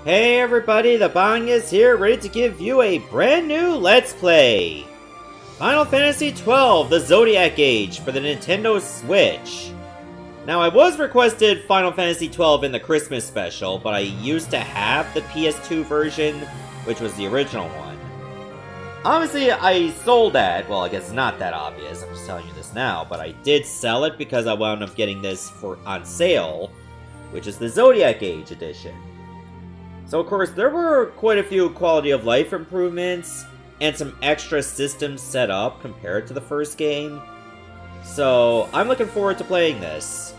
Hey everybody, the Bang is here, ready to give you a brand new Let's Play! Final Fantasy XII, the Zodiac Age, for the Nintendo Switch. Now, I was requested Final Fantasy XII in the Christmas special, but I used to have the PS2 version, which was the original one. Obviously, I sold that. Well, I guess it's not that obvious, I'm just telling you this now, but I did sell it because I wound up getting this on sale, which is the Zodiac Age edition. So, of course, there were quite a few quality of life improvements and some extra systems set up compared to the first game. So, I'm looking forward to playing this.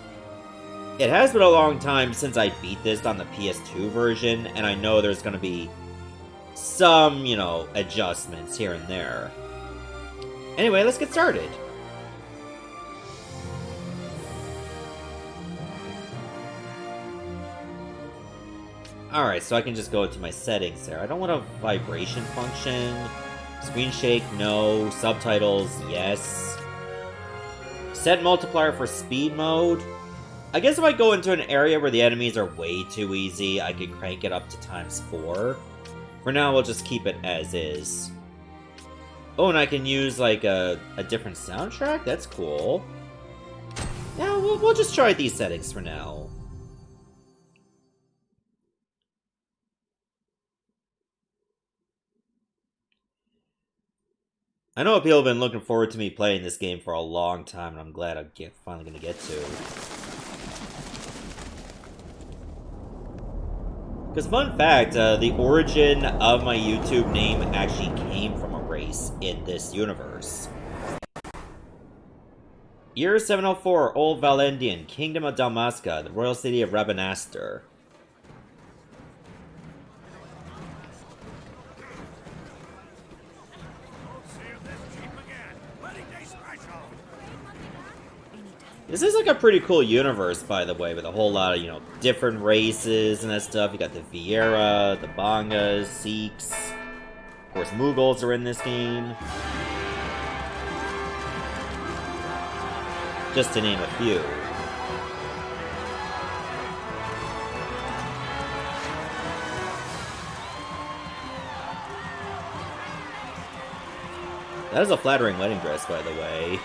It has been a long time since I beat this on the PS2 version, and I know there's going to be some, adjustments here and there. Anyway, let's get started. Alright, so I can just go into my settings there. I don't want a vibration function. Screen shake, no. Subtitles, yes. Set multiplier for speed mode. I guess if I go into an area where the enemies are way too easy, I can crank it up to ×4. For now, we'll just keep it as is. Oh, and I can use, like, a different soundtrack? That's cool. Yeah, we'll just try these settings for now. I know people have been looking forward to me playing this game for a long time, and I'm glad I'm finally going to get to. Because fun fact, the origin of my YouTube name actually came from a race in this universe. Year 704, Old Valendian, Kingdom of Dalmasca, the royal city of Rabanastre. This is like a pretty cool universe, by the way, with a whole lot of, different races and that stuff. You got the Viera, the Bangas, Sikhs. Of course, Mughals are in this game. Just to name a few. That is a flattering wedding dress, by the way.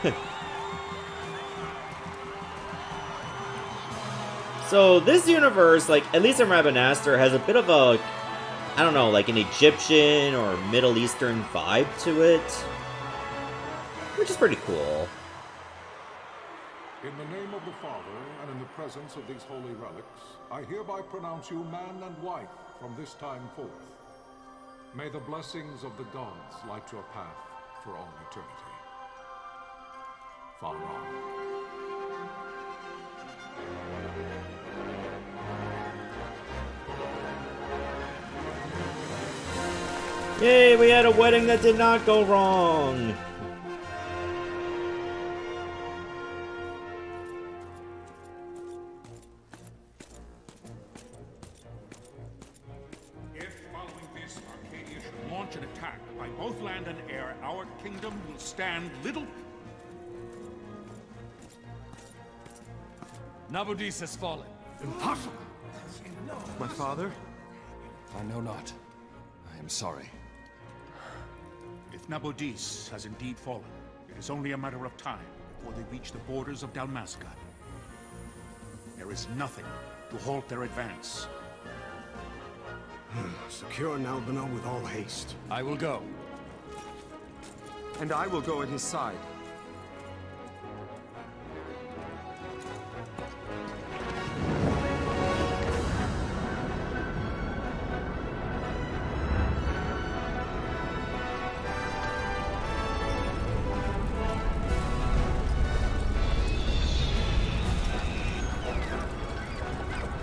So, this universe, at least in Rabanastre, has a bit of a, I don't know, like an Egyptian or Middle Eastern vibe to it. Which is pretty cool. In the name of the Father, and in the presence of these holy relics, I hereby pronounce you man and wife from this time forth. May the blessings of the gods light your path for all eternity. Vaan. Yay, we had a wedding that did not go wrong! If, following this, Arcadia should launch an attack by both land and air, our kingdom will stand little... Nabudis has fallen. Impossible! My father? I know not. I am sorry. If Nabudis has indeed fallen, it is only a matter of time before they reach the borders of Dalmasca. There is nothing to halt their advance. Secure Nalbina with all haste. I will go. And I will go at his side.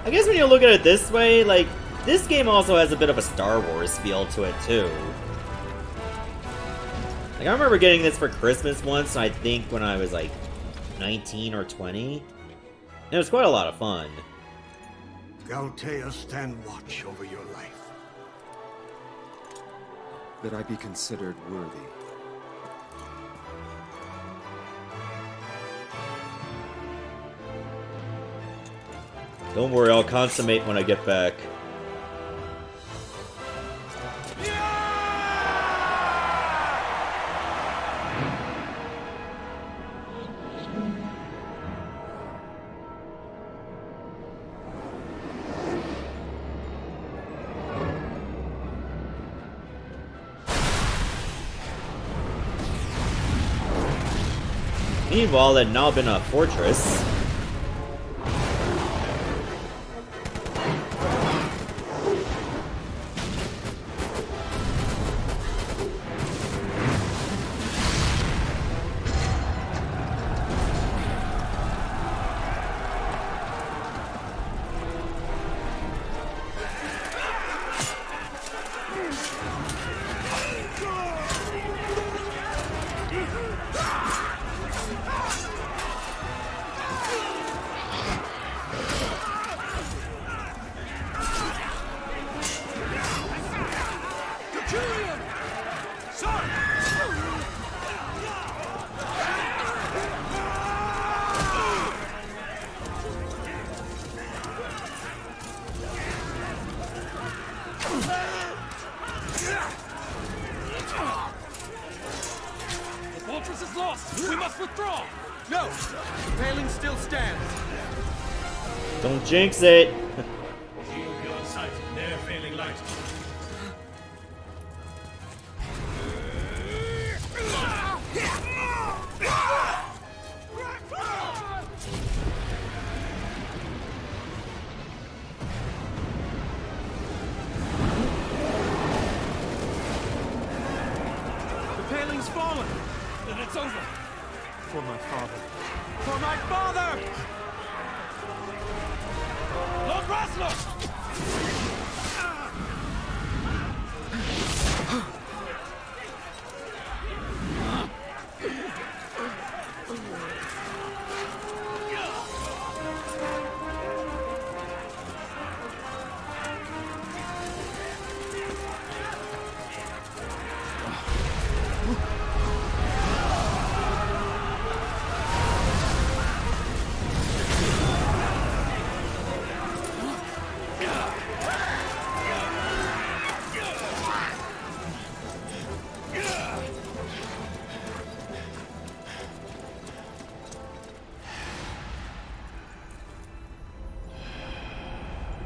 I guess when you look at it this way, this game also has a bit of a Star Wars feel to it, too. I remember getting this for Christmas once, I think when I was, 19 or 20. And it was quite a lot of fun. Galtea, stand watch over your life. That I be considered worthy. Don't worry, I'll consummate when I get back. Meanwhile, at Nalbina Fortress. Don't jinx it! Paling's fallen! Then it's over! For my father. For my father! Lord Rasler!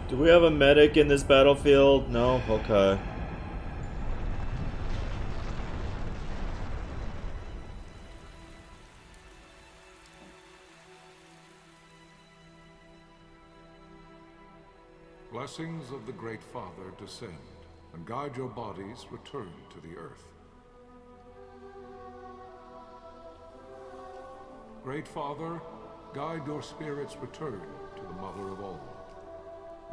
Do we have a medic in this battlefield? No? Okay. Blessings of the Great Father descend, and guide your bodies return to the earth. Great Father, guide your spirits return to the Mother of all.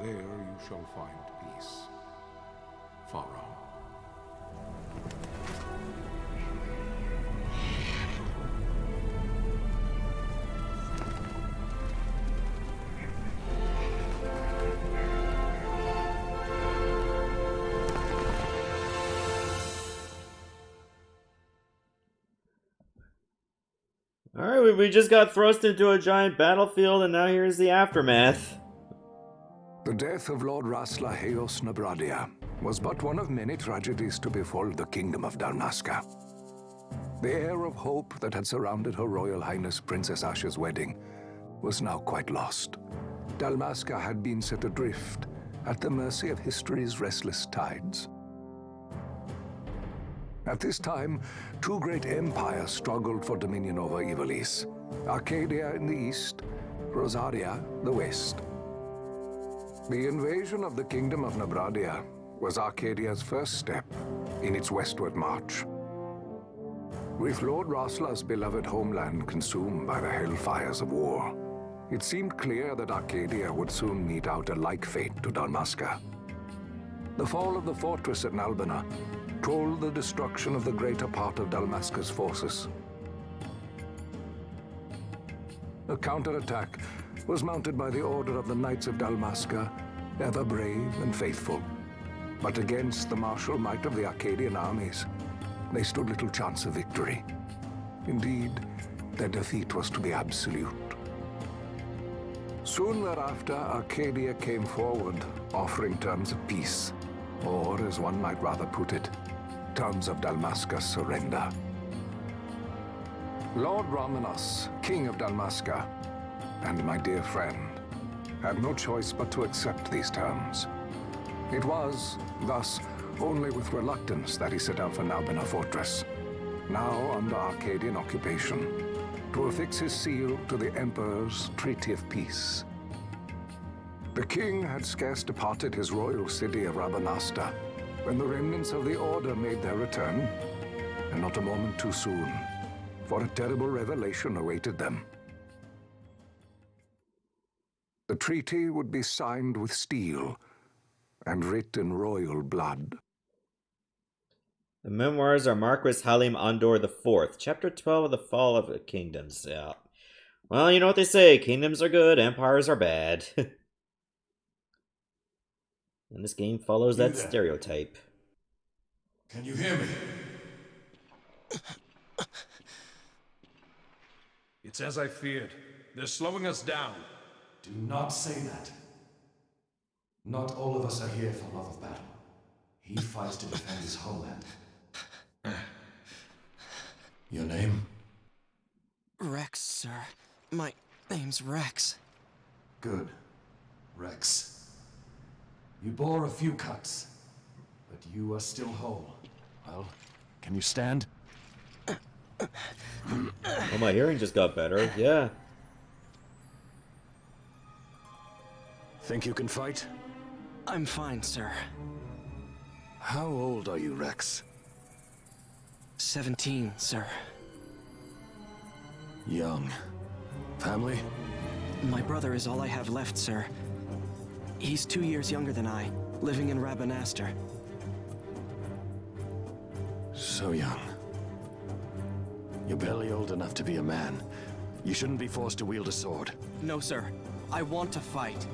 There you shall find peace. Pharaoh. Alright, we just got thrust into a giant battlefield, and now here's the aftermath. The death of Lord Rasla Heos Nabradia was but one of many tragedies to befall the kingdom of Dalmasca. The air of hope that had surrounded Her Royal Highness Princess Asha's wedding was now quite lost. Dalmasca had been set adrift at the mercy of history's restless tides. At this time, two great empires struggled for dominion over Ivalice: Arcadia in the east, Rosaria the west. The invasion of the Kingdom of Nabradia was Arcadia's first step in its westward march. With Lord Rasla's beloved homeland consumed by the hellfires of war, it seemed clear that Arcadia would soon mete out a like fate to Dalmasca. The fall of the fortress at Nalbina told the destruction of the greater part of Dalmasca's forces. A counterattack was mounted by the order of the Knights of Dalmasca, ever brave and faithful. But against the martial might of the Arcadian armies, they stood little chance of victory. Indeed, their defeat was to be absolute. Soon thereafter, Arcadia came forward, offering terms of peace, or, as one might rather put it, terms of Dalmasca's surrender. Lord Ramenos, King of Dalmasca, and my dear friend, had no choice but to accept these terms. It was, thus, only with reluctance that he set out for Nalbina Fortress, now under Arcadian occupation. to affix his seal to the Emperor's Treaty of Peace. The king had scarce departed his royal city of Rabanasta when the remnants of the Order made their return, and not a moment too soon, for a terrible revelation awaited them. The treaty would be signed with steel and writ in royal blood. The memoirs are Marquis Halim Andor IV, Chapter 12 of the Fall of the Kingdoms. Yeah. Well, you know what they say, kingdoms are good, empires are bad. And this game follows that stereotype. Can you hear me? It's as I feared. They're slowing us down. Do not say that. Not all of us are here for love of battle. He fights to defend his homeland. Your name? Reks, sir. My name's Reks. Good. Reks. You bore a few cuts, but you are still whole. Well, can you stand? Oh, my hearing just got better. Yeah. Think you can fight? I'm fine, sir. How old are you, Reks? 17, sir. Young. Family? My brother is all I have left, sir. He's 2 years younger than I, living in Rabanasta. So young. You're barely old enough to be a man. You shouldn't be forced to wield a sword. No, sir. I want to fight.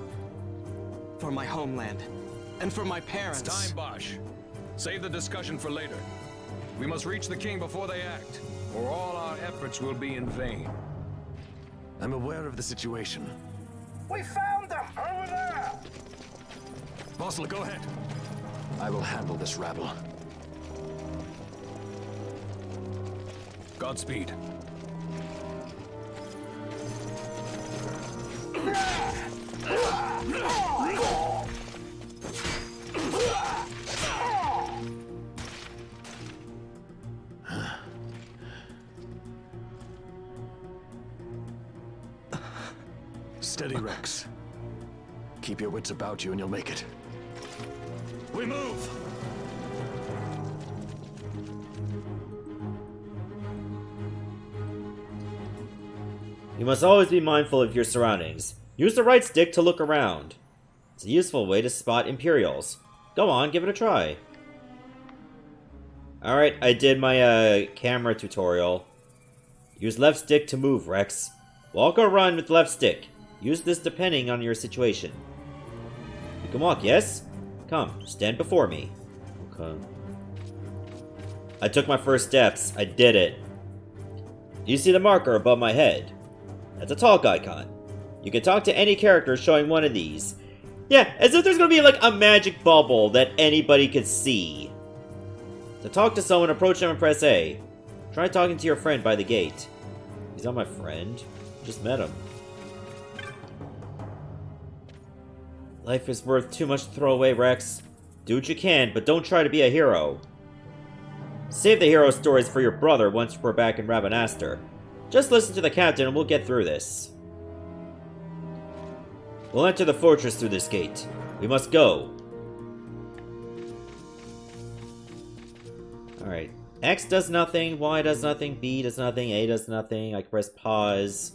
For my homeland. And for my parents. It's time, Bosch. Save the discussion for later. We must reach the king before they act, or all our efforts will be in vain. I'm aware of the situation. We found them! Over there! Bossel, go ahead. I will handle this rabble. Godspeed. Steady, Reks. Keep your wits about you and you'll make it. We move! You must always be mindful of your surroundings. Use the right stick to look around. It's a useful way to spot Imperials. Go on, give it a try. Alright, I did my camera tutorial. Use left stick to move, Reks. Walk or run with left stick. Use this depending on your situation. You can walk, yes? Come, stand before me. Okay. I took my first steps. I did it. Do you see the marker above my head? That's a talk icon. You can talk to any character showing one of these. Yeah, as if there's gonna be like a magic bubble that anybody could see. To talk to someone, approach them and press A. Try talking to your friend by the gate. He's not my friend. Just met him. Life is worth too much to throw away, Reks. Do what you can, but don't try to be a hero. Save the hero stories for your brother once we're back in Rabanasta. Just listen to the captain and we'll get through this. We'll enter the fortress through this gate. We must go. Alright. X does nothing, Y does nothing, B does nothing, A does nothing. I can press pause.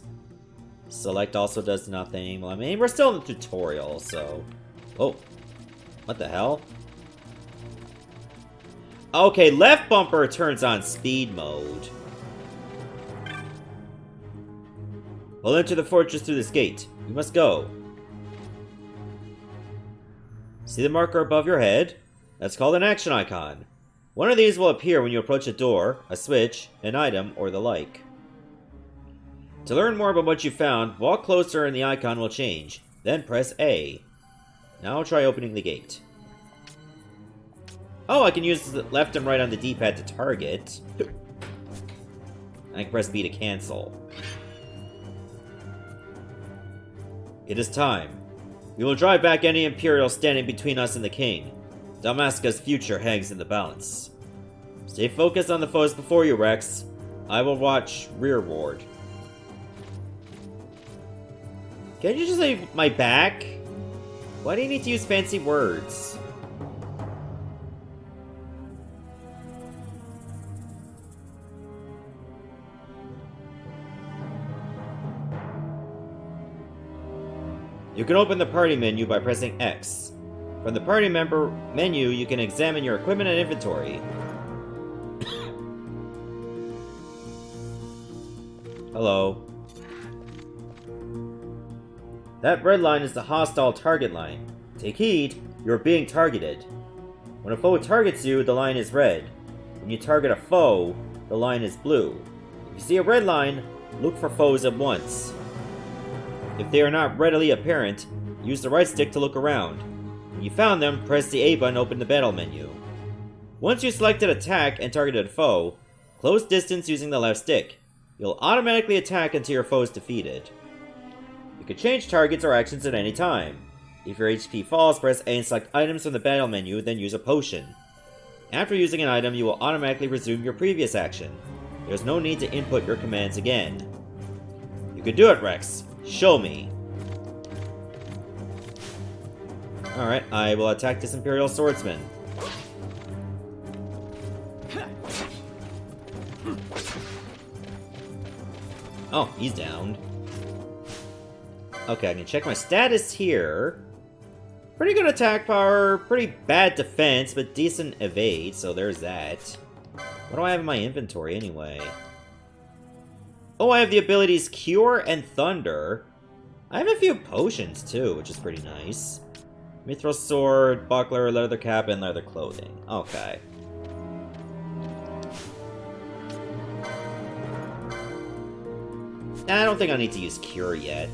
Select also does nothing. Well, I mean, we're still in the tutorial, so... Oh. What the hell? Okay, left bumper turns on speed mode. We'll enter the fortress through this gate. We must go. See the marker above your head? That's called an action icon. One of these will appear when you approach a door, a switch, an item, or the like. To learn more about what you found, walk closer and the icon will change. Then press A. Now I'll try opening the gate. Oh, I can use the left and right on the D-pad to target. I can press B to cancel. It is time. We will drive back any Imperials standing between us and the King. Dalmasca's future hangs in the balance. Stay focused on the foes before you, Reks. I will watch rearward. Can't you just say my back? Why do you need to use fancy words? You can open the party menu by pressing X. From the party member menu, you can examine your equipment and inventory. Hello. That red line is the hostile target line. Take heed, you're being targeted. When a foe targets you, the line is red. When you target a foe, the line is blue. If you see a red line, look for foes at once. If they are not readily apparent, use the right stick to look around. When you found them, press the A button to open the battle menu. Once you selected attack and targeted a foe, close distance using the left stick. You'll automatically attack until your foe is defeated. You can change targets or actions at any time. If your HP falls, press A and select items from the battle menu, then use a potion. After using an item, you will automatically resume your previous action. There's no need to input your commands again. You can do it, Reks. Show me. Alright, I will attack this Imperial Swordsman. Oh, he's down. Okay, I can check my status here. Pretty good attack power, pretty bad defense, but decent evade, so there's that. What do I have in my inventory anyway? Oh, I have the abilities Cure and Thunder. I have a few potions too, which is pretty nice. Mithril Sword, Buckler, Leather Cap, and Leather Clothing. Okay. I don't think I need to use Cure yet.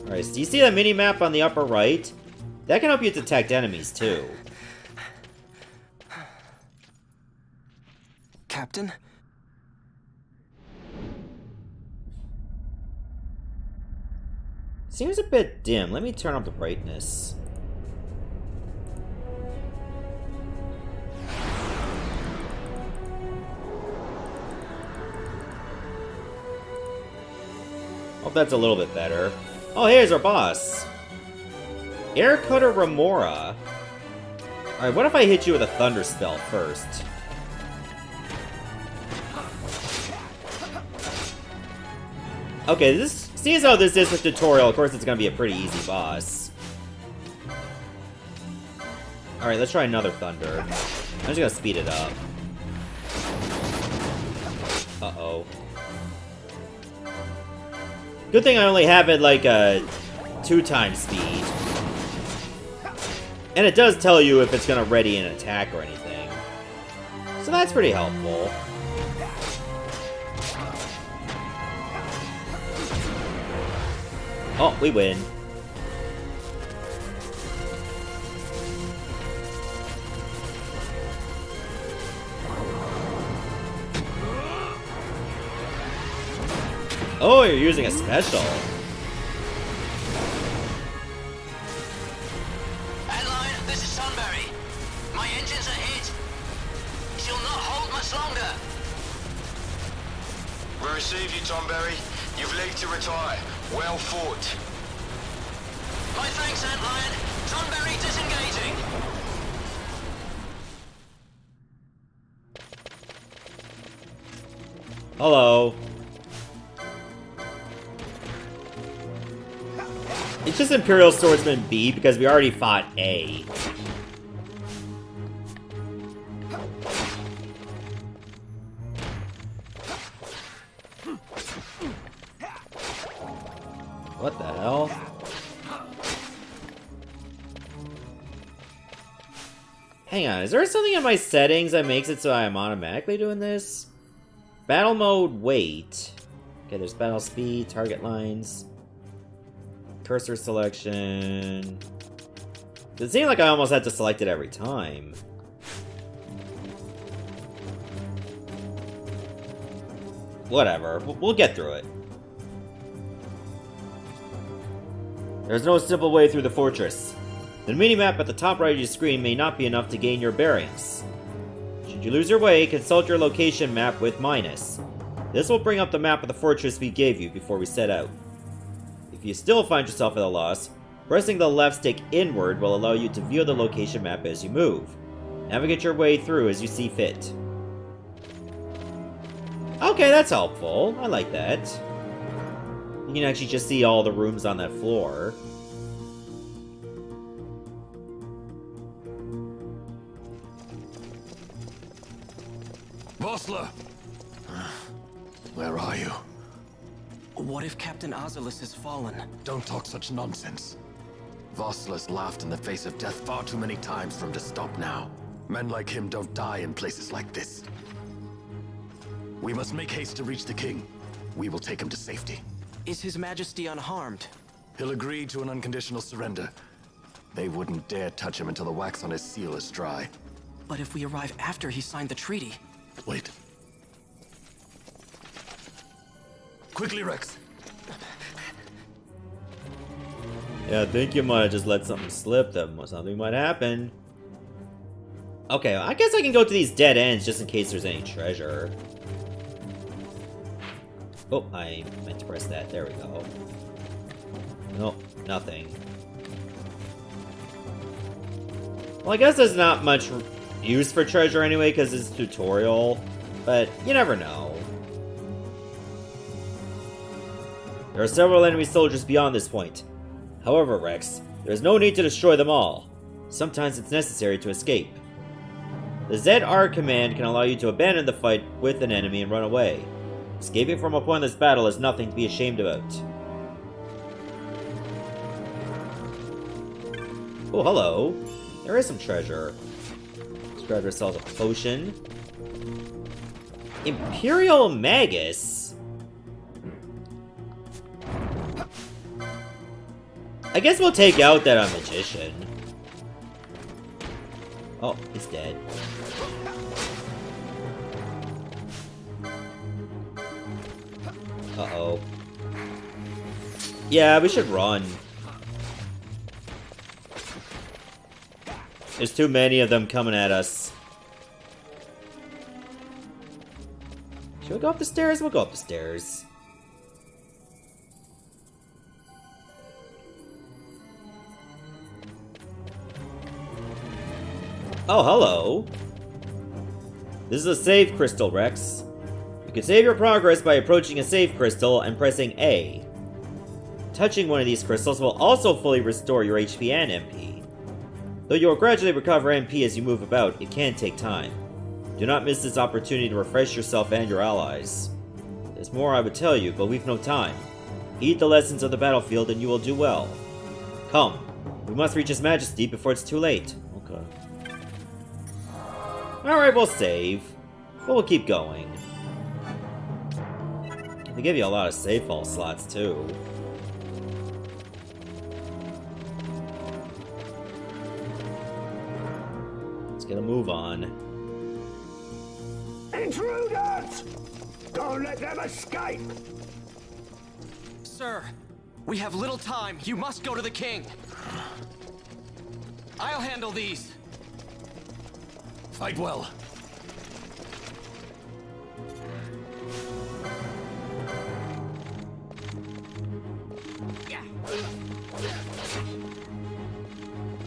Alright, so do you see that mini-map on the upper right? That can help you detect enemies too. Captain? Seems a bit dim. Let me turn up the brightness. Hope that's a little bit better. Oh, here's our boss. Air Cutter Remora. Alright, what if I hit you with a Thunder spell first? Okay, this seeing how this is with tutorial, of course it's gonna be a pretty easy boss. Alright, let's try another Thunder. I'm just gonna speed it up. Uh-oh. Good thing I only have it like a 2x speed. And it does tell you if it's gonna ready an attack or anything. So that's pretty helpful. Oh, we win. Oh, you're using a special. Headline, this is Sunbury. My engines are hit. She'll not hold much longer. We receive you, Tonberry. You've leave to retire. Well fought. My thanks, Antlion. Sunbury disengaging. Hello. It's just Imperial Swordsman B because we already fought A. What the hell? Hang on, is there something in my settings that makes it so I'm automatically doing this? Battle mode, wait. Okay, there's battle speed, target lines, cursor selection. It seemed like I almost had to select it every time. Whatever, we'll get through it. There's no simple way through the fortress. The minimap at the top right of your screen may not be enough to gain your bearings. Should you lose your way, consult your location map with minus. This will bring up the map of the fortress we gave you before we set out. If you still find yourself at a loss, pressing the left stick inward will allow you to view the location map as you move. Navigate your way through as you see fit. Okay, that's helpful. I like that. You can actually just see all the rooms on that floor. Vossler! Where are you? What if Captain Azalis has fallen? Don't talk such nonsense. Vossler's laughed in the face of death far too many times for him to stop now. Men like him don't die in places like this. We must make haste to reach the king. We will take him to safety. Is His Majesty unharmed? He'll agree to an unconditional surrender. They wouldn't dare touch him until the wax on his seal is dry. But if we arrive after he signed the treaty... Wait. Quickly, Reks. Yeah, I think you might have just let something slip. That something might happen. Okay, I guess I can go to these dead ends just in case there's any treasure. Oh, I meant to press that. There we go. Nope, nothing. Well, I guess there's not much use for treasure anyway, because it's a tutorial. But you never know. There are several enemy soldiers beyond this point. However, Reks, there is no need to destroy them all. Sometimes it's necessary to escape. The ZR command can allow you to abandon the fight with an enemy and run away. Escaping from a pointless battle is nothing to be ashamed about. Oh, hello. There is some treasure. Let's grab ourselves a potion. Imperial Magus? I guess we'll take out that magician. Oh, he's dead. Uh-oh. Yeah, we should run. There's too many of them coming at us. Should we go up the stairs? We'll go up the stairs. Oh, hello. This is a save crystal, Reks. You can save your progress by approaching a save crystal and pressing A. Touching one of these crystals will also fully restore your HP and MP. Though you will gradually recover MP as you move about, it can take time. Do not miss this opportunity to refresh yourself and your allies. There's more I would tell you, but we've no time. Heed the lessons of the battlefield and you will do well. Come, we must reach His Majesty before it's too late. Okay. Alright, we'll save. But we'll keep going. They give you a lot of save file slots, too. Let's get a move on. Intruders! Don't let them escape! Sir, we have little time. You must go to the king. I'll handle these. Fight well.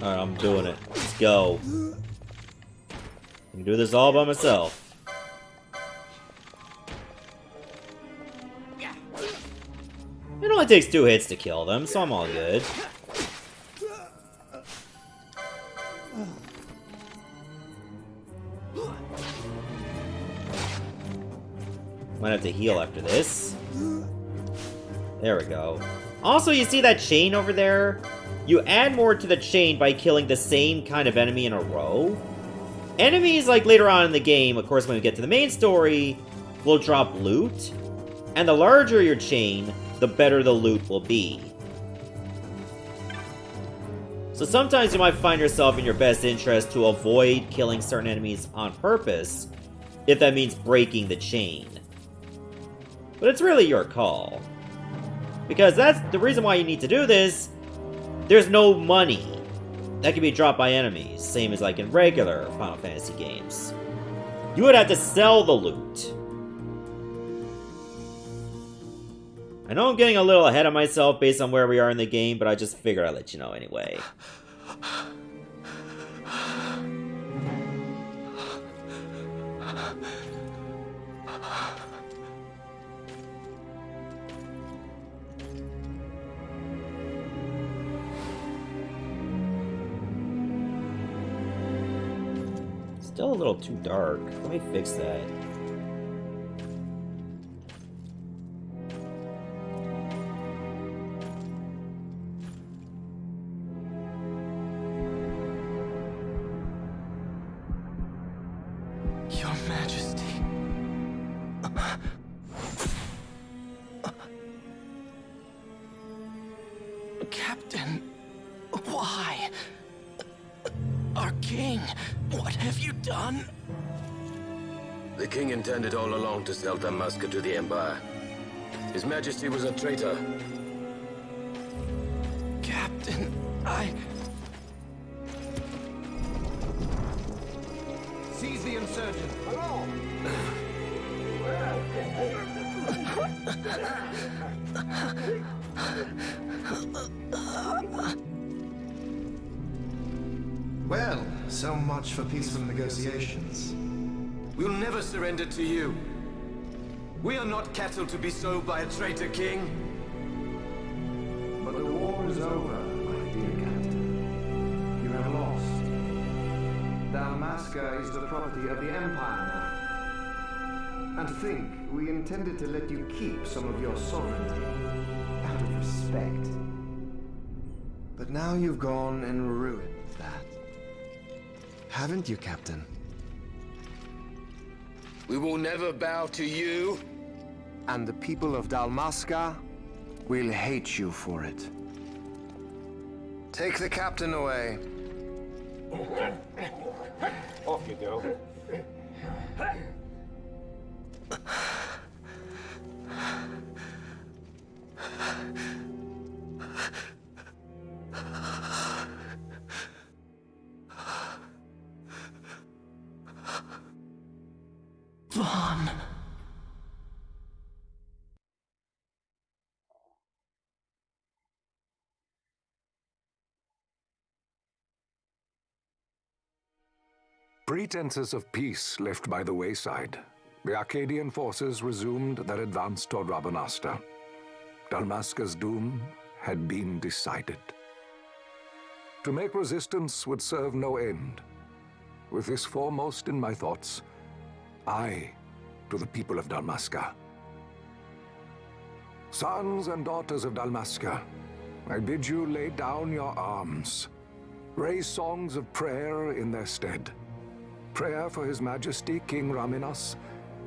Alright, I'm doing it. Let's go. I can do this all by myself. It only takes 2 hits to kill them, so I'm all good. Might have to heal after this. There we go. Also, you see that chain over there? You add more to the chain by killing the same kind of enemy in a row. Enemies, like later on in the game, of course when we get to the main story, will drop loot. And the larger your chain, the better the loot will be. So sometimes you might find yourself in your best interest to avoid killing certain enemies on purpose, if that means breaking the chain. But it's really your call. Because that's the reason why you need to do this. There's no money that can be dropped by enemies, same as like in regular Final Fantasy games. You would have to sell the loot. I know I'm getting a little ahead of myself based on where we are in the game, but I just figured I'd let you know anyway. Still a little too dark. Let me fix that. Your Majesty. Captain, why? Our king, what have you done? The king intended all along to sell Dalmasca to the Empire. His Majesty was a traitor. Captain, Seize the insurgent. Well, so much for peaceful negotiations. We'll never surrender to you. We are not cattle to be sold by a traitor king. But the war is over, my dear Captain. You have lost. Dalmasca is the property of the Empire now. And think, we intended to let you keep some of your sovereignty, out of respect. But now you've gone and ruined that. Haven't you, Captain? We will never bow to you. And the people of Dalmasca will hate you for it. Take the captain away. Off you go. Vaan. Pretenses of peace left by the wayside, the Arcadian forces resumed their advance toward Rabanasta. Dalmasca's doom had been decided. To make resistance would serve no end. With this foremost in my thoughts, I to the people of Dalmasca. Sons and daughters of Dalmasca, I bid you lay down your arms. Raise songs of prayer in their stead. Prayer for His Majesty King Raminas,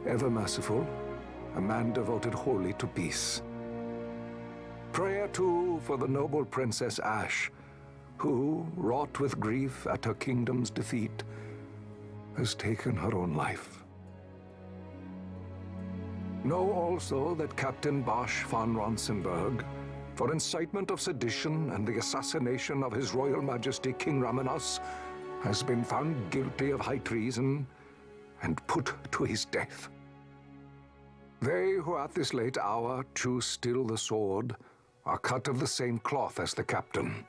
ever merciful, a man devoted wholly to peace. Prayer, too, for the noble Princess Ash, who, wrought with grief at her kingdom's defeat, has taken her own life. Know also that Captain Bosch von Ronsenberg, for incitement of sedition and the assassination of His Royal Majesty King Raminas, has been found guilty of high treason and put to his death. They who at this late hour choose still the sword are cut of the same cloth as the captain.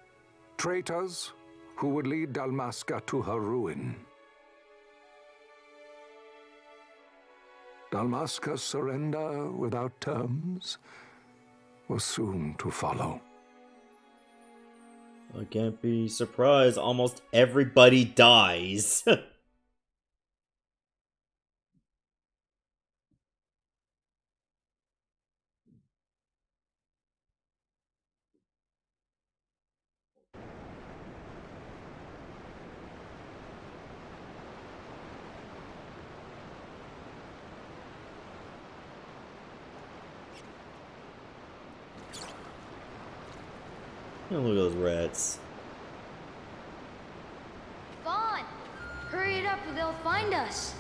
Traitors who would lead Dalmasca to her ruin. Dalmasca's surrender without terms was soon to follow. I can't be surprised, almost everybody dies. Oh, look at those rats. Vaan! Hurry it up or they'll find us.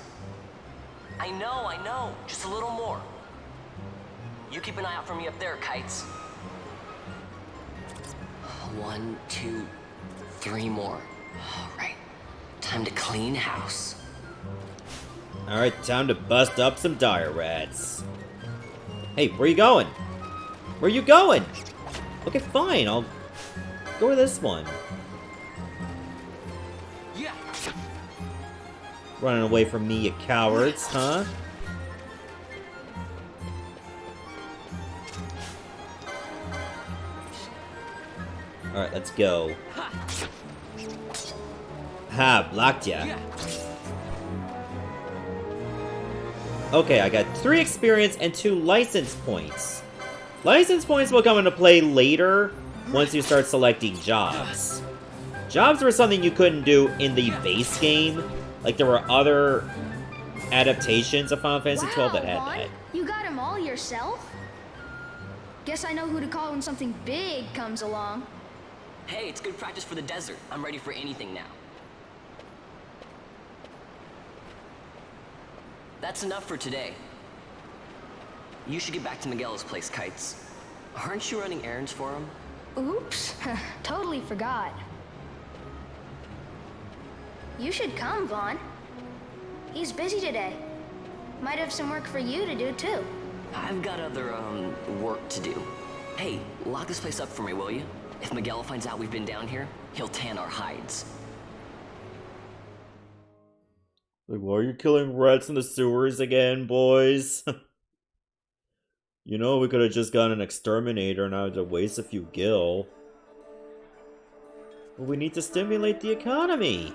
I know. Just a little more. You keep an eye out for me up there, Kites. 1, 2, 3 more. All right. Time to clean house. Alright, time to bust up some dire rats. Hey, where you going? Where you going? Okay, fine. I'll go to this one. Yeah. Running away from me, you cowards, huh? Alright, let's go. Ha, blocked ya. Okay, I got 3 experience and 2 license points. License points will come into play later, once you start selecting jobs. Jobs were something you couldn't do in the base game. Like, there were other adaptations of Final Fantasy XII that had Vaan, that. You got them all yourself? Guess I know who to call when something big comes along. Hey, it's good practice for the desert. I'm ready for anything now. That's enough for today. You should get back to Miguel's place, Kites. Aren't you running errands for him? Oops, totally forgot. You should come, Vaan. He's busy today. Might have some work for you to do, too. I've got other, work to do. Hey, lock this place up for me, will you? If Miguel finds out we've been down here, he'll tan our hides. Like, why are you killing rats in the sewers again, boys? You know, we could have just gotten an exterminator and had to waste a few gil. But we need to stimulate the economy.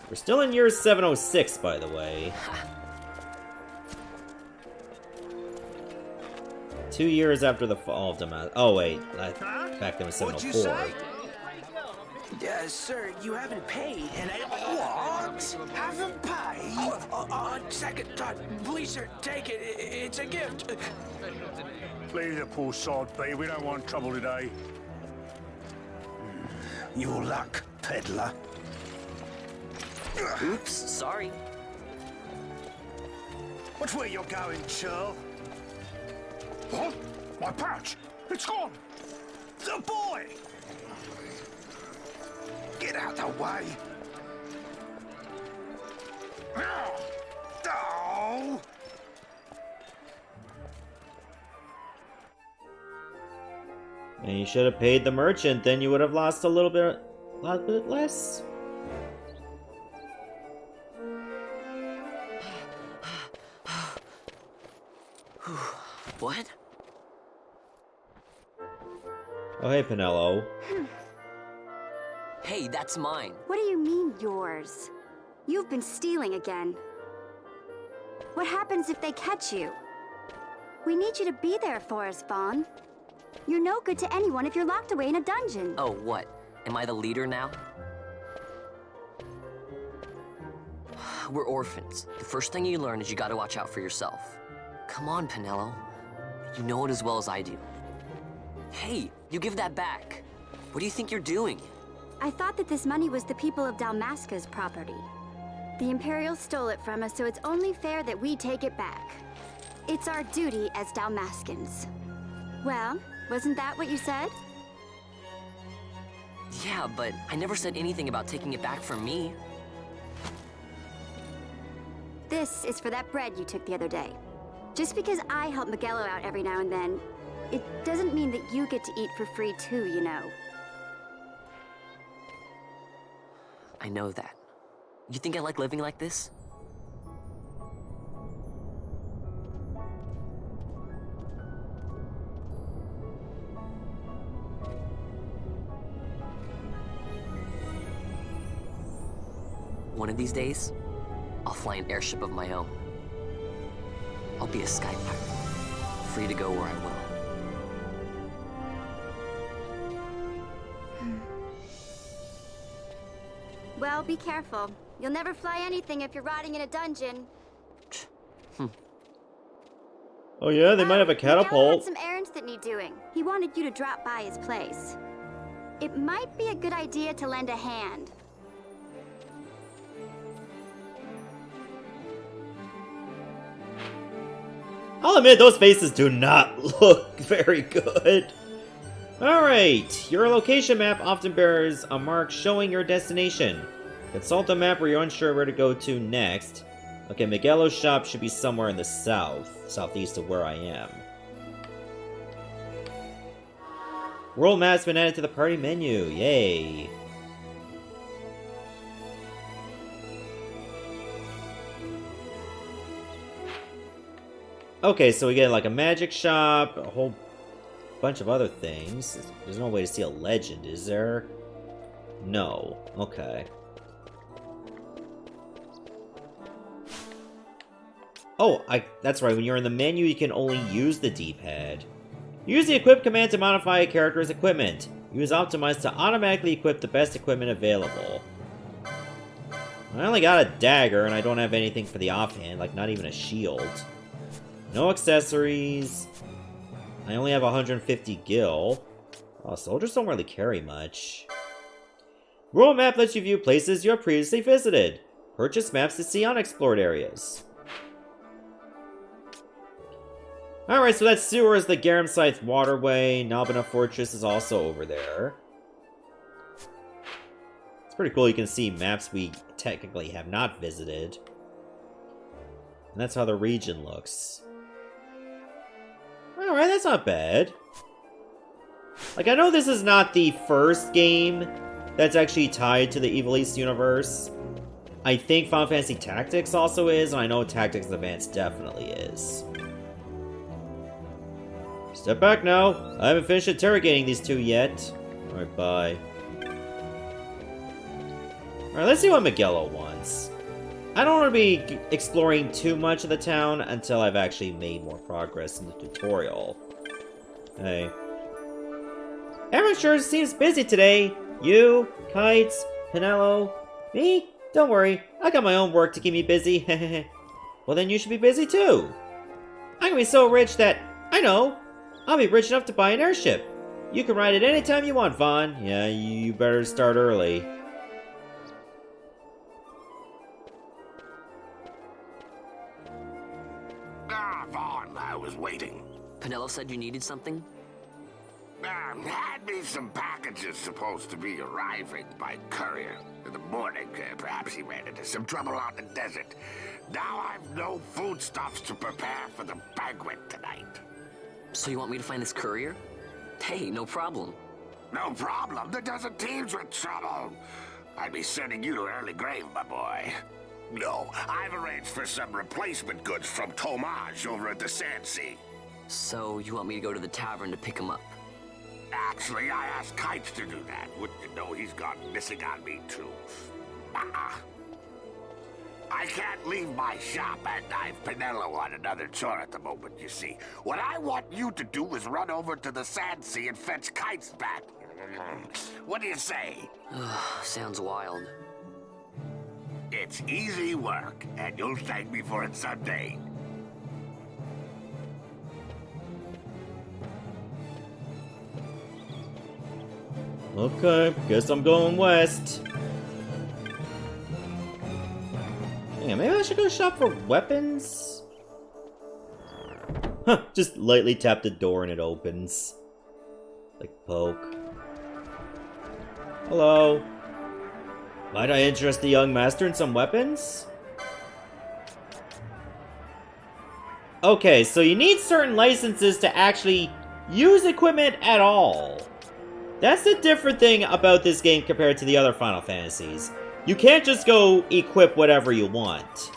We're still in year 706, by the way. 2 years after the fall of Dalmasca. Oh wait, back then was 704. Sir, you haven't paid, and I... What? Haven't paid? On second thought, please, sir, take it. It's a gift. Leave the poor sod be. We don't want trouble today. Your luck, peddler. Oops, sorry. Which way you're going, churl? What? My pouch! It's gone! The boy! Get out the way. Oh! And you should have paid the merchant, then you would have lost a lot bit less. What? Oh, hey, Penelo. Hey, that's mine. What do you mean, yours? You've been stealing again. What happens if they catch you? We need you to be there for us, Vaan. You're no good to anyone if you're locked away in a dungeon. Oh, what? Am I the leader now? We're orphans. The first thing you learn is you gotta watch out for yourself. Come on, Penelo. You know it as well as I do. Hey, you give that back. What do you think you're doing? I thought that this money was the people of Dalmasca's property. The Imperials stole it from us, so it's only fair that we take it back. It's our duty as Dalmascans. Well, wasn't that what you said? Yeah, but I never said anything about taking it back from me. This is for that bread you took the other day. Just because I help Miguelo out every now and then, it doesn't mean that you get to eat for free too, you know. I know that. You think I like living like this? One of these days, I'll fly an airship of my own. I'll be a sky pirate, free to go where I will. Well, be careful. You'll never fly anything if you're rotting in a dungeon. Oh yeah, they might have a Miguel catapult. had some errands that need doing. He wanted you to drop by his place. It might be a good idea to lend a hand. I'll admit, those faces do not look very good. Alright, your location map often bears a mark showing your destination. Consult the map where you're unsure where to go to next. Okay, Miguelo's shop should be somewhere in the southeast of where I am. World map's been added to the party menu. Yay. Okay, so we get like a magic shop, a whole bunch of other things. There's no way to see a legend, is there? No. Okay. Oh, that's right. When you're in the menu, you can only use the D-pad. Use the equip command to modify a character's equipment. Use optimize to automatically equip the best equipment available. I only got a dagger, and I don't have anything for the offhand, like not even a shield. No accessories. I only have 150 gil. Oh, soldiers don't really carry much. World map lets you view places you have previously visited. Purchase maps to see unexplored areas. Alright, so that sewer is the Garamscythe waterway. Nalbina Fortress is also over there. It's pretty cool, you can see maps we technically have not visited. And that's how the region looks. Alright, that's not bad. Like, I know this is not the first game that's actually tied to the Ivalice universe. I think Final Fantasy Tactics also is, and I know Tactics Advance definitely is. Step back now. I haven't finished interrogating these two yet. Alright, bye. Alright, let's see what Miguelo wants. I don't want to be exploring too much of the town until I've actually made more progress in the tutorial. Hey. Everyone sure seems busy today. You, Kites, Pinello, me? Don't worry, I got my own work to keep me busy. Well then you should be busy too. I'm gonna be so rich that, I know, I'll be rich enough to buy an airship. You can ride it anytime you want, Vaan. Yeah, you better start early. Vaan, I was waiting. Pinello said you needed something? Had me some packages supposed to be arriving by courier. In the morning, perhaps he ran into some trouble out in the desert. Now I've no foodstuffs to prepare for the banquet tonight. So you want me to find this courier? Hey, no problem. No problem. The desert teems with trouble. I'd be sending you to early grave, my boy. No, I've arranged for some replacement goods from Tomage over at the Sand Sea. So you want me to go to the tavern to pick him up? Actually, I asked Kites to do that. Wouldn't you know he's gone missing on me, too. I can't leave my shop, and I've Pinello on another chore at the moment, you see. What I want you to do is run over to the Sand Sea and fetch Kites back. What do you say? Sounds wild. It's easy work, and you'll thank me for it someday. Okay, guess I'm going west. Yeah, maybe I should go shop for weapons? Huh, just lightly tap the door and it opens. Like poke. Hello. Might I interest the young master in some weapons? Okay, so you need certain licenses to actually use equipment at all. That's the different thing about this game compared to the other Final Fantasies. You can't just go equip whatever you want.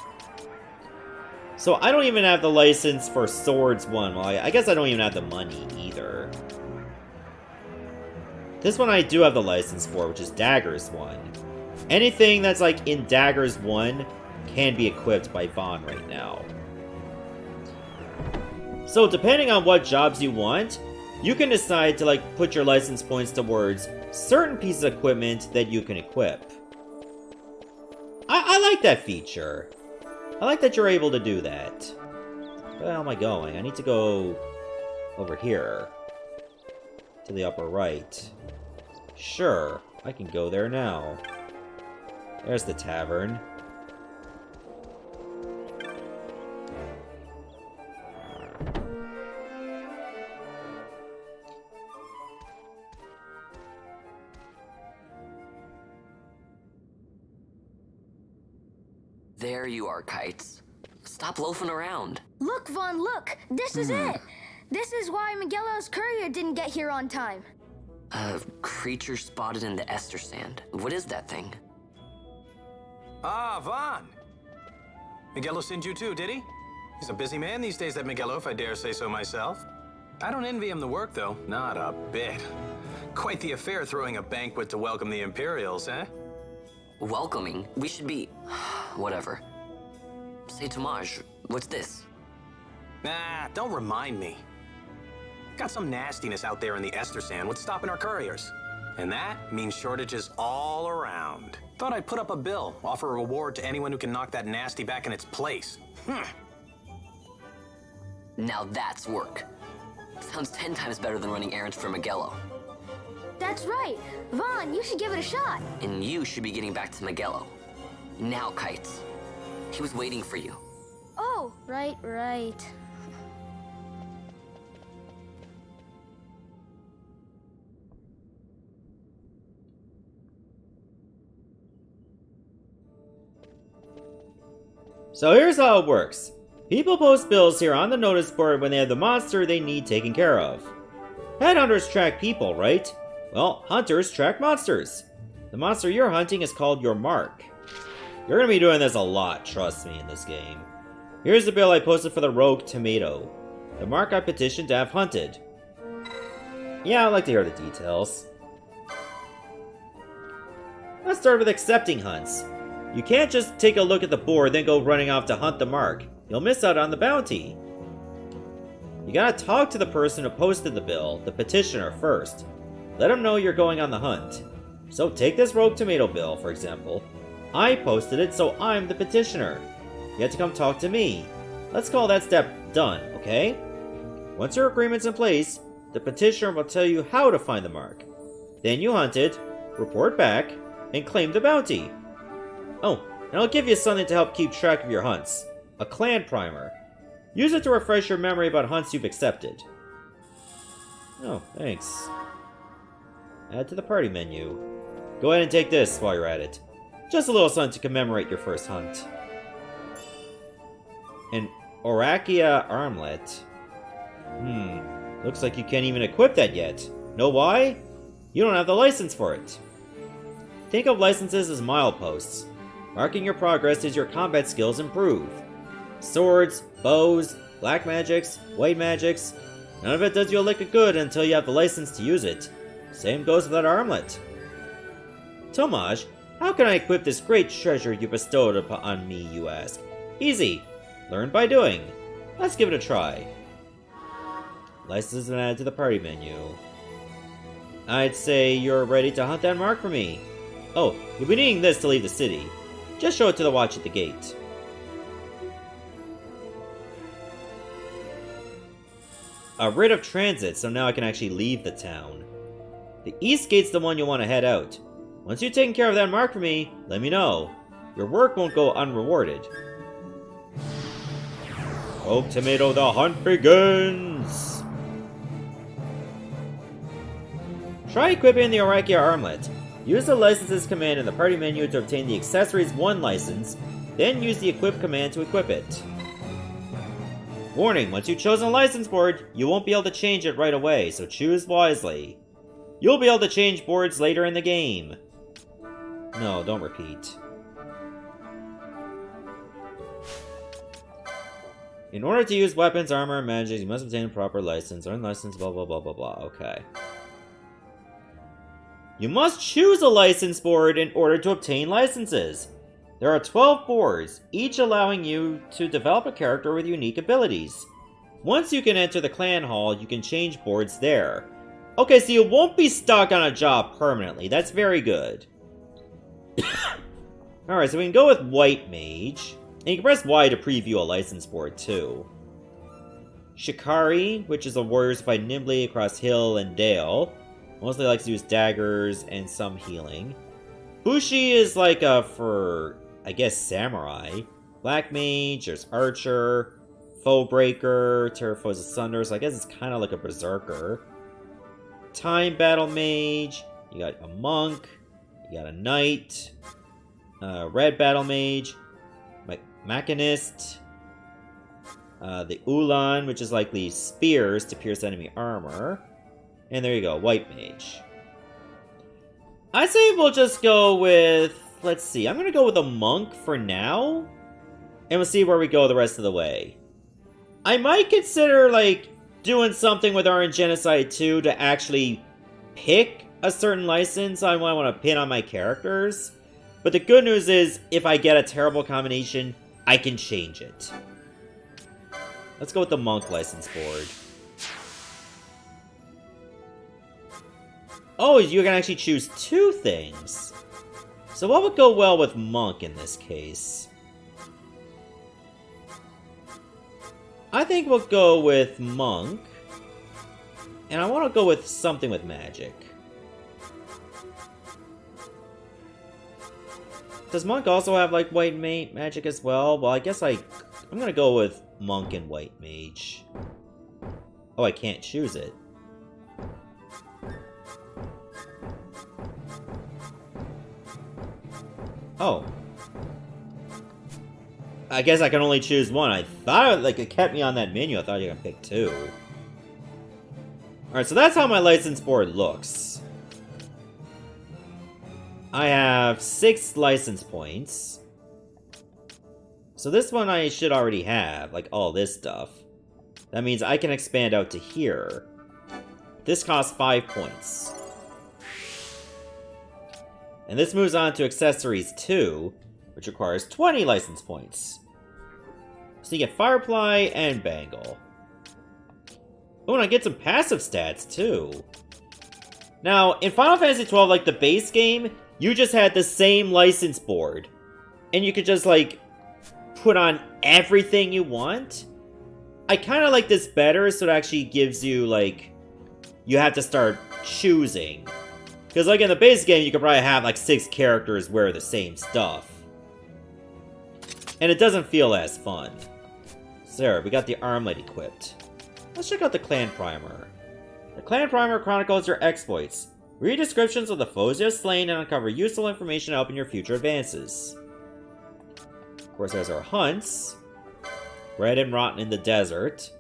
So I don't even have the license for Swords 1. Well, I guess I don't even have the money either. This one I do have the license for, which is Daggers 1. Anything that's like in Daggers 1 can be equipped by Vaan right now. So depending on what jobs you want, you can decide to like put your license points towards certain pieces of equipment that you can equip. I like that feature. I like that you're able to do that. Where the hell am I going? I need to go over here. To the upper right. Sure, I can go there now. There's the tavern. There you are, Kites. Stop loafing around. Look, Vaan, look! This is it! This is why Miguelo's courier didn't get here on time. A creature spotted in the Ester Sand. What is that thing? Ah, Vaan! Miguelo sent you too, did he? He's a busy man these days, that Miguelo, if I dare say so myself. I don't envy him the work, though. Not a bit. Quite the affair throwing a banquet to welcome the Imperials, eh? Welcoming? We should be... whatever. Say, Tomaj, what's this? Nah, don't remind me. Got some nastiness out there in the Ester Sand. What's stopping our couriers? And that means shortages all around. Thought I'd put up a bill, offer a reward to anyone who can knock that nasty back in its place. Now that's work. Sounds 10 times better than running errands for Miguelo. That's right. Vaan, you should give it a shot. And you should be getting back to Miguelo. Now, Kites. He was waiting for you. Oh, right. So here's how it works. People post bills here on the notice board when they have the monster they need taken care of. Headhunters track people, right? Well, hunters track monsters. The monster you're hunting is called your mark. You're gonna be doing this a lot, trust me, in this game. Here's the bill I posted for the rogue tomato. The mark I petitioned to have hunted. Yeah, I'd like to hear the details. Let's start with accepting hunts. You can't just take a look at the board then go running off to hunt the mark. You'll miss out on the bounty. You gotta talk to the person who posted the bill, the petitioner, first. Let them know you're going on the hunt. So take this rogue tomato bill, for example. I posted it, so I'm the petitioner. You have to come talk to me. Let's call that step done, okay? Once your agreement's in place, the petitioner will tell you how to find the mark. Then you hunt it, report back, and claim the bounty. Oh, and I'll give you something to help keep track of your hunts. A clan primer. Use it to refresh your memory about hunts you've accepted. Oh, thanks. Add to the party menu. Go ahead and take this while you're at it. Just a little something to commemorate your first hunt. An Orakia armlet. Looks like you can't even equip that yet. Know why? You don't have the license for it. Think of licenses as mileposts. Marking your progress as your combat skills improve. Swords, bows, black magics, white magics. None of it does you a lick of good until you have the license to use it. Same goes with that armlet. Tomaj, how can I equip this great treasure you bestowed upon me, you ask? Easy. Learn by doing. Let's give it a try. License has been added to the party menu. I'd say you're ready to hunt that mark for me. Oh, you'll be needing this to leave the city. Just show it to the watch at the gate. A writ of transit, so now I can actually leave the town. The east gate's the one you'll want to head out. Once you've taken care of that mark for me, let me know. Your work won't go unrewarded. Rogue Tomato, the hunt begins! Try equipping the Orakia armlet. Use the licenses command in the party menu to obtain the accessories 1 license, then use the equip command to equip it. Warning, once you've chosen a license board, you won't be able to change it right away, so choose wisely. You'll be able to change boards later in the game. No, don't repeat. In order to use weapons, armor, and magic, you must obtain a proper license. Unlicensed, blah blah blah blah blah. Okay. You must choose a license board in order to obtain licenses. There are 12 boards, each allowing you to develop a character with unique abilities. Once you can enter the clan hall, you can change boards there. Okay, so you won't be stuck on a job permanently. That's very good. Alright, so we can go with White Mage. And you can press Y to preview a license board, too. Shikari, which is a warrior who fight nimbly across hill and dale. Mostly likes to use daggers and some healing. Bushi is like for, I guess, samurai. Black Mage, there's Archer, Foe Breaker, Terror Foes Asunder, so I guess it's kind of like a Berserker. Time Battle Mage, you got a Monk, you got a Knight, Red Battle Mage. Machinist. The Ulan, which is likely spears to pierce enemy armor. And there you go, White Mage. I say we'll just go with... Let's see, I'm gonna go with a Monk for now. And we'll see where we go the rest of the way. I might consider, like, doing something with Orange Genocide 2 to actually pick a certain license I want to pin on my characters. But the good news is, if I get a terrible combination, I can change it. Let's go with the Monk license board. Oh, you can actually choose 2 things. So what would go well with Monk in this case? I think we'll go with Monk. And I want to go with something with magic. Does Monk also have, like, White Magic as well? Well, I guess I'm gonna go with Monk and White Mage. Oh, I can't choose it. Oh. I guess I can only choose one. I thought, like, it kept me on that menu. I thought you were gonna pick 2. Alright, so that's how my license board looks. I have 6 license points. So this one I should already have, like all this stuff. That means I can expand out to here. This costs 5 points. And this moves on to Accessories 2, which requires 20 license points. So you get Firefly and Bangle. Oh, and I get some passive stats, too. Now, in Final Fantasy XII, like the base game, you just had the same license board. And you could just, like, put on everything you want. I kind of like this better, so it actually gives you, like, you have to start choosing. Because, like, in the base game, you could probably have, like, 6 characters wear the same stuff. And it doesn't feel as fun. So there, we got the armlet equipped. Let's check out the Clan Primer. The Clan Primer chronicles your exploits. Read descriptions of the foes you have slain and uncover useful information to help in your future advances. Of course, there's our hunts. Red and rotten in the desert.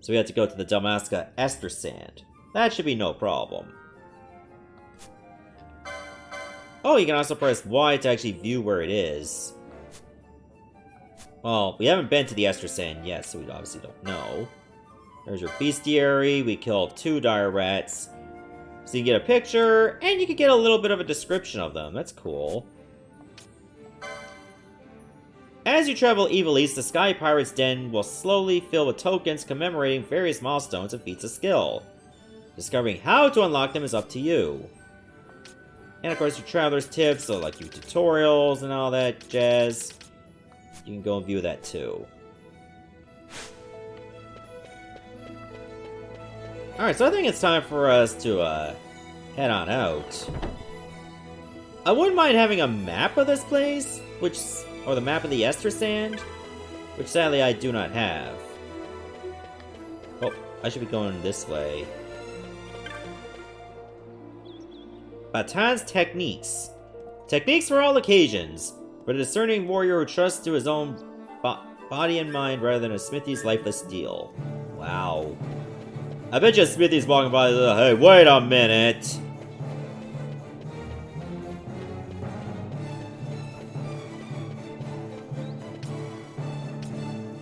So we have to go to the Dalmasca Ester Sand. That should be no problem. Oh, you can also press Y to actually view where it is. Well, we haven't been to the Ester Sand yet, so we obviously don't know. There's your bestiary. We killed 2 dire rats. So you can get a picture, and you can get a little bit of a description of them. That's cool. As you travel Evil East, the Sky Pirate's Den will slowly fill with tokens commemorating various milestones and feats of skill. Discovering how to unlock them is up to you. And of course your Traveler's Tips, so like your tutorials and all that jazz. You can go and view that too. Alright, so I think it's time for us to head on out. I wouldn't mind having a map of this place, or the map of the Ester Sand, which sadly I do not have. Oh, I should be going this way. Batan's Techniques. Techniques for all occasions, but a discerning warrior who trusts to his own body and mind rather than a smithy's lifeless steel. Wow. I bet you Smithy's walking by. Hey, wait a minute.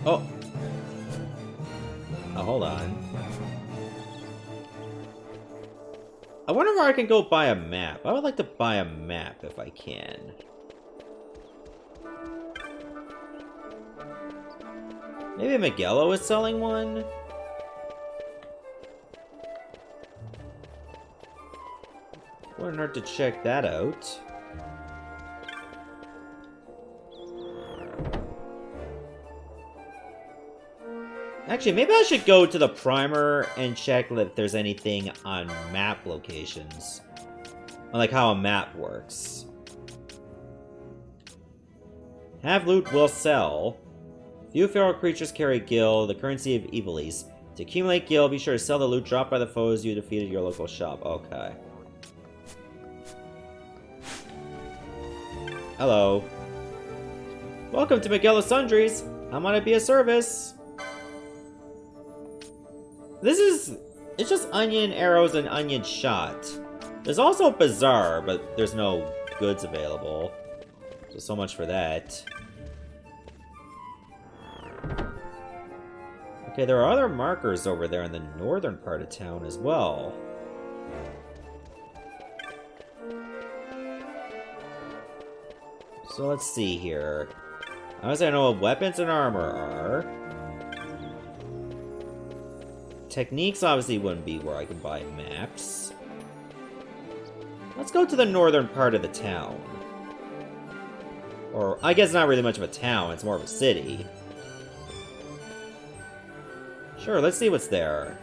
Oh. Oh, hold on. I wonder where I can go buy a map. I would like to buy a map if I can. Maybe Magello is selling one? Wouldn't hurt to check that out. Actually, maybe I should go to the primer and check if there's anything on map locations. Like how a map works. Have loot will sell. Few feral creatures carry gil, the currency of Evil East. To accumulate gil, be sure to sell the loot dropped by the foes you defeated at your local shop. Okay. Hello. Welcome to Miguel Sundries. How might I be of service? It's just onion arrows and onion shot. There's also bazaar, but there's no goods available. So much for that. Okay, there are other markers over there in the northern part of town as well. So let's see here. Obviously I know what weapons and armor are. Techniques obviously wouldn't be where I can buy maps. Let's go to the northern part of the town. Or, I guess not really much of a town, it's more of a city. Sure, let's see what's there.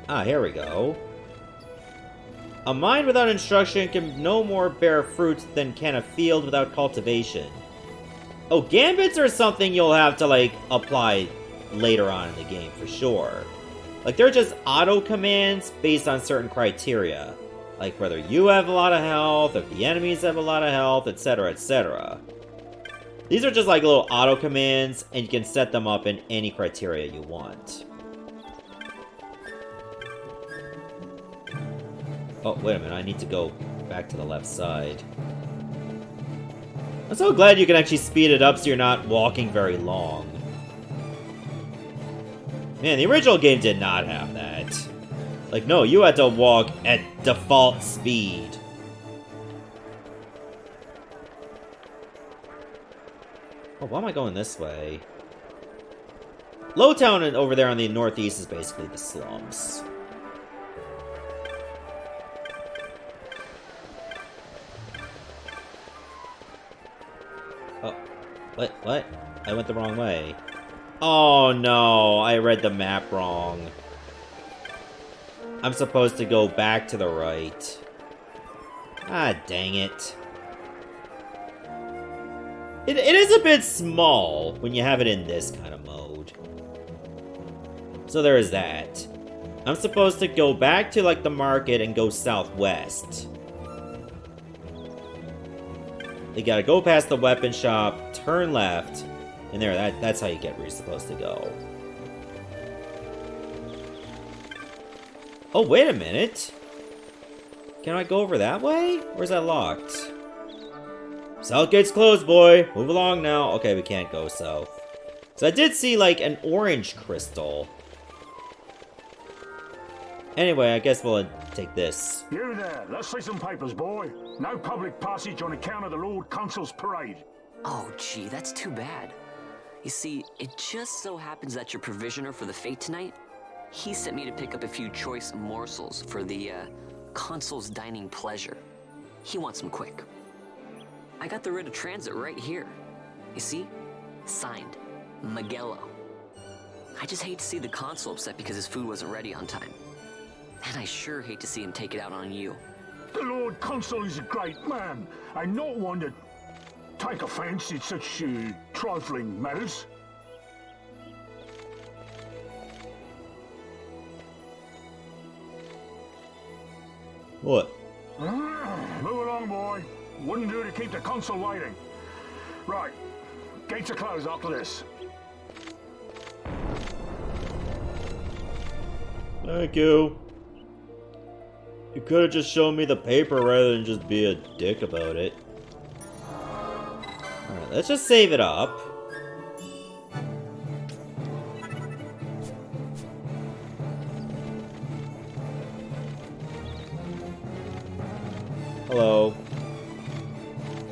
Ah, here we go. A mind without instruction can no more bear fruit than can a field without cultivation. Oh, gambits are something you'll have to, like, apply later on in the game, for sure. Like, they're just auto-commands based on certain criteria. Like, whether you have a lot of health, if the enemies have a lot of health, etc., etc. These are just like little auto-commands, and you can set them up in any criteria you want. Oh, wait a minute, I need to go back to the left side. I'm so glad you can actually speed it up so you're not walking very long. Man, the original game did not have that. Like, no, you had to walk at default speed. Oh, why am I going this way? Lowtown over there on the northeast is basically the slums. Oh, what? I went the wrong way. Oh no, I read the map wrong. I'm supposed to go back to the right. Ah, dang it. It is a bit small when you have it in this kind of mode. So there is that. I'm supposed to go back to, like, the market and go southwest. You gotta go past the weapon shop, turn left, and there, that's how you get where you're supposed to go. Oh, wait a minute. Can I go over that way? Or is that locked? South gate's closed, boy. Move along now. Okay, we can't go south. So I did see, like, an orange crystal. Anyway, I guess we'll take this. You there, let's see some papers, boy. No public passage on account of the Lord Consul's parade. Oh, gee, that's too bad. You see, it just so happens that your provisioner for the fete tonight, he sent me to pick up a few choice morsels for the, Consul's dining pleasure. He wants them quick. I got the writ of transit right here. You see? Signed, Magello. I just hate to see the Consul upset because his food wasn't ready on time. And I sure hate to see him take it out on you. The Lord Consul is a great man, and not one to take offense in such trifling matters. What? Move along, boy. Wouldn't do to keep the Consul waiting. Right. Gates are closed after this. Thank you. You could have just shown me the paper rather than just be a dick about it. Alright, let's just save it up. Hello.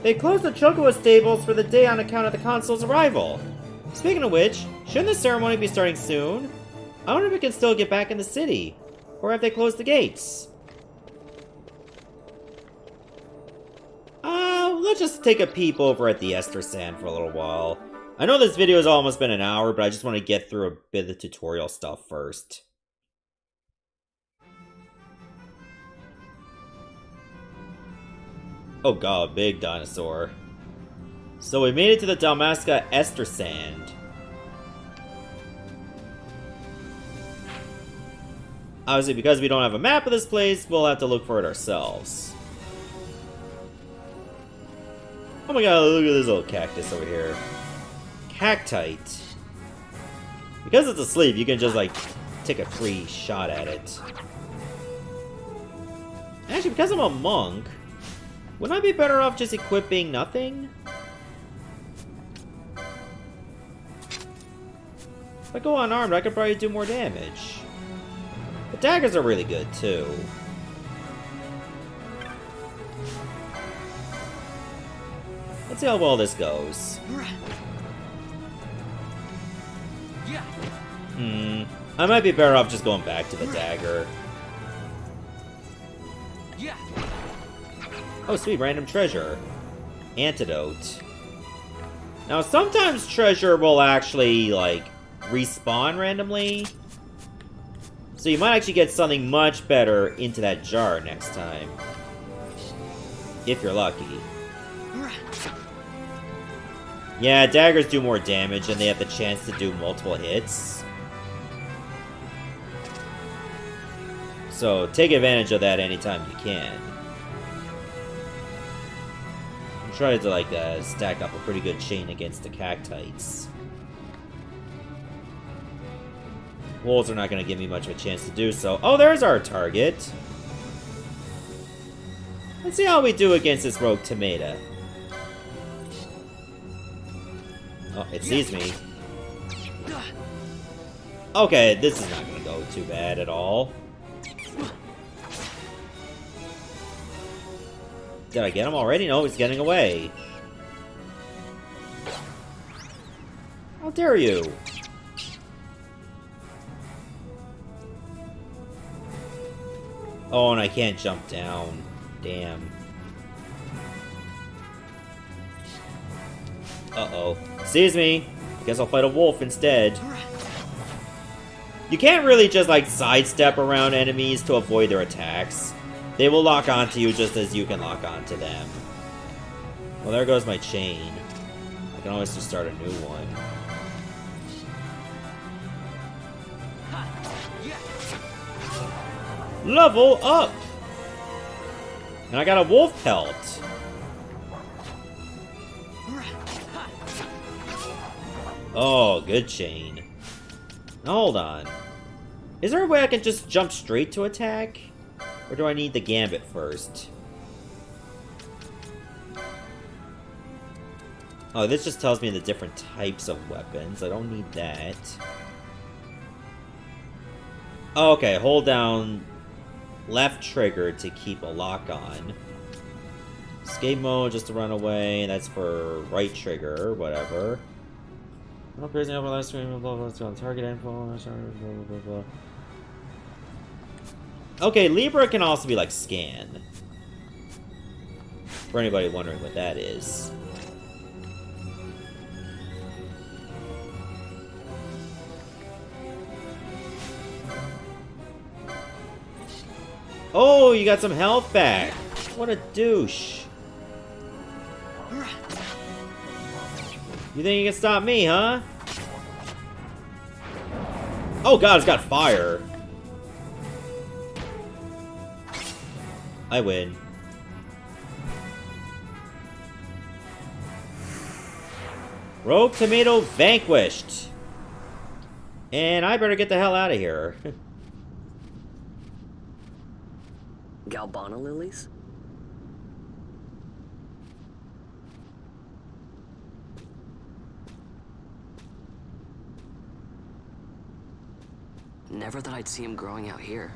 They closed the Chocoa stables for the day on account of the Consul's arrival. Speaking of which, shouldn't the ceremony be starting soon? I wonder if we can still get back in the city. Or have they closed the gates? Let's just take a peep over at the errand for a little while. I know this video has almost been an hour, but I just want to get through a bit of the tutorial stuff first. Oh god, big dinosaur. So we made it to the Dalmasca errand. Obviously, because we don't have a map of this place, we'll have to look for it ourselves. Oh my god, look at this little cactus over here. Cactite. Because it's asleep, you can just, like, take a free shot at it. Actually, because I'm a monk, wouldn't I be better off just equipping nothing? If I go unarmed, I could probably do more damage. The daggers are really good, too. Let's see how well this goes. I might be better off just going back to the dagger. Oh, sweet, random treasure. Antidote. Now, sometimes treasure will actually, like, respawn randomly. So you might actually get something much better into that jar next time. If you're lucky. Yeah, daggers do more damage and they have the chance to do multiple hits. So take advantage of that anytime you can. I'm trying to, like, stack up a pretty good chain against the cactites. Wolves are not going to give me much of a chance to do so. Oh, there's our target. Let's see how we do against this rogue tomato. Oh, it sees me. Okay, this is not going to go too bad at all. Did I get him already? No, he's getting away. How dare you? Oh, and I can't jump down. Damn. Uh-oh. Sees me. I guess I'll fight a wolf instead. You can't really just, like, sidestep around enemies to avoid their attacks. They will lock onto you just as you can lock onto them. Well, there goes my chain. I can always just start a new one. Level up! And I got a wolf pelt. Oh, good chain. Now, hold on. Is there a way I can just jump straight to attack? Or do I need the gambit first? Oh, this just tells me the different types of weapons. I don't need that. Oh, okay, hold down left trigger to keep a lock on. Escape mode just to run away. That's for right trigger, whatever. Not praising over last stream, blah blah blah. Target info, blah blah blah. Okay, Libra can also be like scan. For anybody wondering what that is. Oh, you got some health back. What a douche. You think you can stop me, huh? Oh god, it's got fire. I win. Rogue Tomato vanquished. And I better get the hell out of here. Galbana lilies? Never that I'd see him growing out here.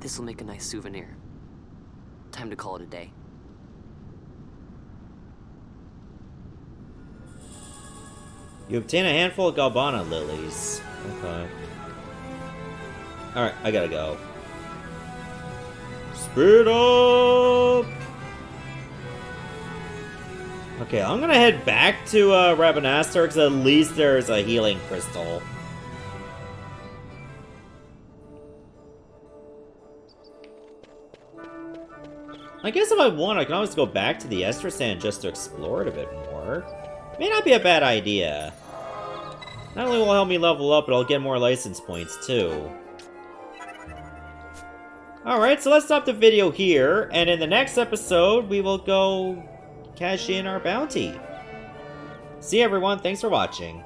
This'll make a nice souvenir. Time to call it a day. You obtain a handful of Galbana lilies. Okay. Alright, I gotta go. Speed up! Okay, I'm gonna head back to Rabanastre, because at least there's a healing crystal. I guess if I want, I can always go back to the Ester Sand just to explore it a bit more. May not be a bad idea. Not only will it help me level up, but I'll get more license points too. Alright, so let's stop the video here, and in the next episode, we will go cash in our bounty. See you everyone, thanks for watching.